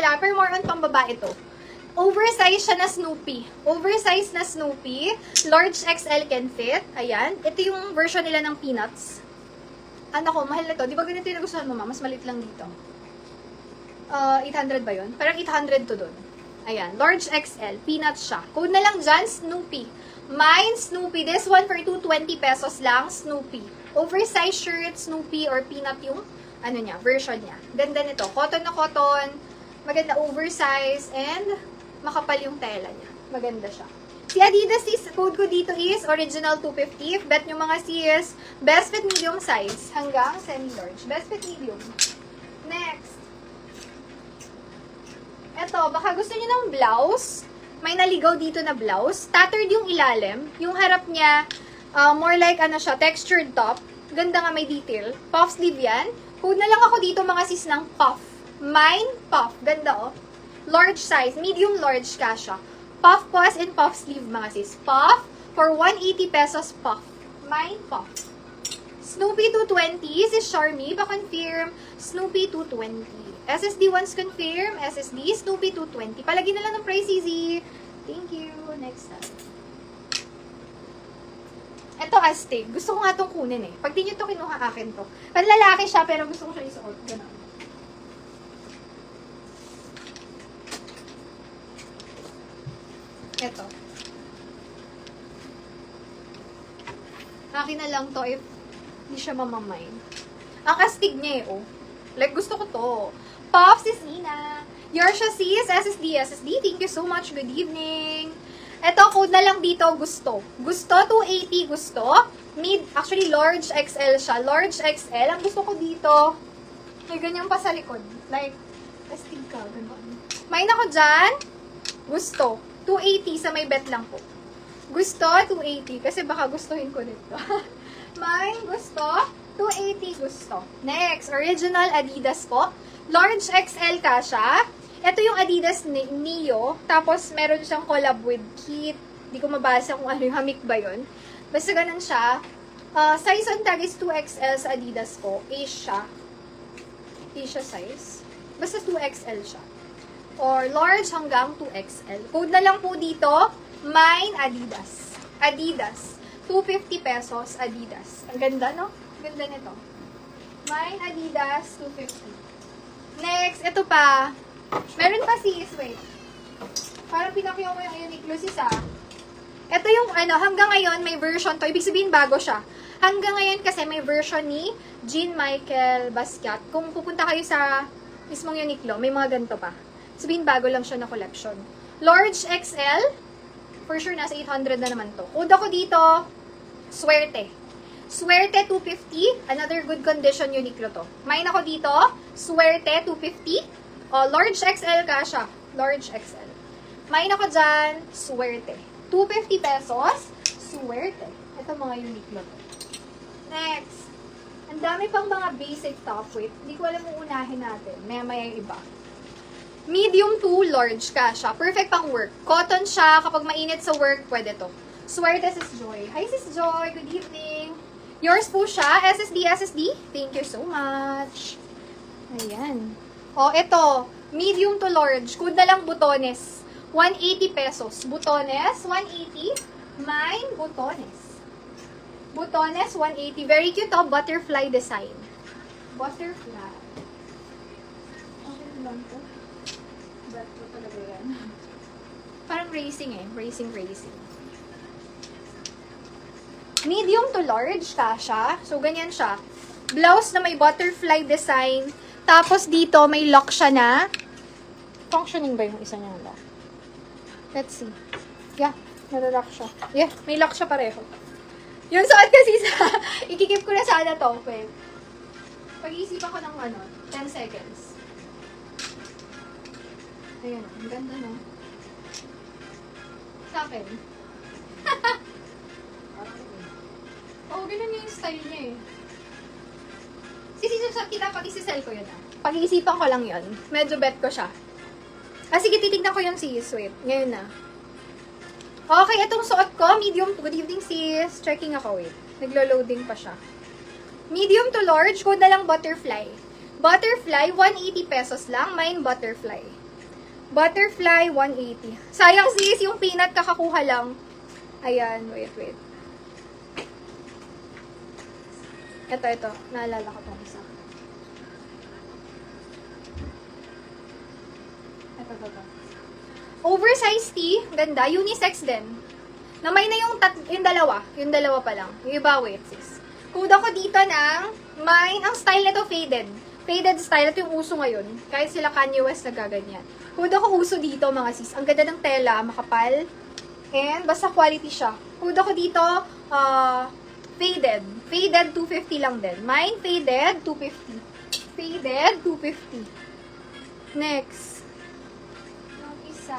wala, pero more on pambabae to. Oversize siya na Snoopy. Oversize na Snoopy. Large XL can fit. Ayan. Ito yung version nila ng Peanuts. Ano ko, mahal na to. Di ba ganito yung nagustuhan mo, ma? Mas malit lang dito. 800 ba yun? Parang 800 to dun. Ayan. Large XL. Peanuts siya. Code na lang dyan, Snoopy. Mine, Snoopy. This one for 220 pesos lang, Snoopy. Oversize shirt, Snoopy, or Peanut yung, ano niya, version niya. Ganda nito. Cotton na cotton. Maganda oversize. And, makapal yung tela niya. Maganda siya. Si Adidas sis, code ko dito is original 250. If bet nyo mga sis, best fit medium size hanggang semi-large. Best fit medium. Next. Eto, baka gusto niyo ng blouse. May naligaw dito na blouse. Tattered yung ilalim. Yung harap niya, more like ano siya, textured top. Ganda nga, may detail. Puff sleeve yan. Code na lang ako dito mga sis ng puff. Mine, puff. Ganda oh. Large size. Medium large kasha. Puff paws and puff sleeve mga sis. Puff for 180 pesos puff. Mine puff. Snoopy 220. Si Charmy ba confirm? Snoopy 220. SSD once confirm. SSD Snoopy 220. Palagi na lang ng price easy. Thank you. Next time. Ito astig. Gusto ko nga itong kunin eh. Pag di nyo ito kinuha akin to. Panlalaki siya pero gusto ko siya isuot. Ganun. Ito. Akin na lang to if hindi siya mamamain. Ang astig niya eh, oh. Like, gusto ko to. Puff, sis Nina. Yorsha sis, SSD. Thank you so much. Good evening. Ito, code na lang dito, gusto. Gusto, 280, gusto. Actually, large XL siya. Large XL. Ang gusto ko dito, may ganyan pa sa likod. Like, astig ka, ganun. May ako dyan. Gusto. 280 sa may bet lang po. Gusto, 280. Kasi baka gustuhin ko nito. May gusto, 280 gusto. Next, original Adidas po. Large XL kasha. Ito yung Adidas Neo. Tapos, meron siyang collab with Kit. Hindi ko mabasa kung ano yung hamik ba yun. Basta ganun siya. Size on tag is 2XL sa Adidas po. Asia. Asia size. Basta 2XL siya. Or large hanggang 2XL. Code na lang po dito, mine Adidas. Adidas. 250 pesos Adidas. Ang ganda, no? Ganda nito. Mine Adidas, 250. Next, ito pa. Meron pa sis, wait. Parang pinakyaw mo yung Uniqlo sis ah. Ito yung ano, hanggang ngayon may version to. Ibig sabihin bago siya. Hanggang ngayon kasi may version ni Jean Michael Basquiat. Kung pupunta kayo sa mismong Uniqlo, may mga ganito pa. Sabihin, bago lang siya na collection. Large XL, for sure, nasa 800 na naman to. Code ako dito, Suerte. Suerte 250, another good condition Uniqlo to. Mine ako dito, Suerte 250, large XL kasha, large XL. Mine ako dyan, Suerte. 250 pesos, Suerte. Ito mga Uniqlo to. Next, ang dami pang mga basic top weight. Hindi ko alam kung unahin natin. Maya-maya yung iba. Medium to large kasha. Perfect pang work. Cotton siya. Kapag mainit sa work, pwede to. Suerte sis Joy. Hi sis Joy. Good evening. Yours po siya. SSD. Thank you so much. Ayan. O, ito. Medium to large. Code na lang butones. 180 pesos. Butones, 180. Mine, butones. Butones, 180. Very cute to. Butterfly design. Butterfly. Okay lang to. Ito talaga yan. Parang racing eh. Racing. Medium to large kasha. So, ganyan siya. Blouse na may butterfly design. Tapos dito, may lock siya na. Functioning ba yung isa niyang lock? Let's see. Yeah, nalalock siya. Yeah, may lock siya pareho. Yung suot kasi sa... Ikikip ko na sana to. Wait. Pag-iisipan ko ng 10 seconds. Ayan, ang ganda no. Sa akin. Oo, ganun yung style niya eh. Sisisap kita, pag isisell ko yun ah. Pag-iisipan ko lang yun. Medyo bet ko siya. Sige, titignan ko yung sis. Wait, ngayon na. Okay, itong suot ko, medium. Good evening sis. Checking ako, wait. Naglo-loading pa siya. Medium to large, code na lang butterfly. Butterfly, 180 pesos lang. Mine butterfly. Butterfly, 180. Sayang sis, yung peanut kakakuha lang. Ayan, wait. Ito. Naalala ko itong isa. Ito. Oversized tee, ganda. Unisex din. Namay na yung dalawa. Yung dalawa pa lang. Yung iba, wait sis. Kuda ko dito ng mine. Ang style nito faded. Faded style. Ito yung uso ngayon. Kahit sila Kanye West nagaganyan. Kuda ko uso dito mga sis. Ang ganda ng tela, makapal. And basta quality siya. Kuda ko dito, faded. Faded, 250 lang din. Mine, faded, 250. Faded, 250. Next. Yung isa,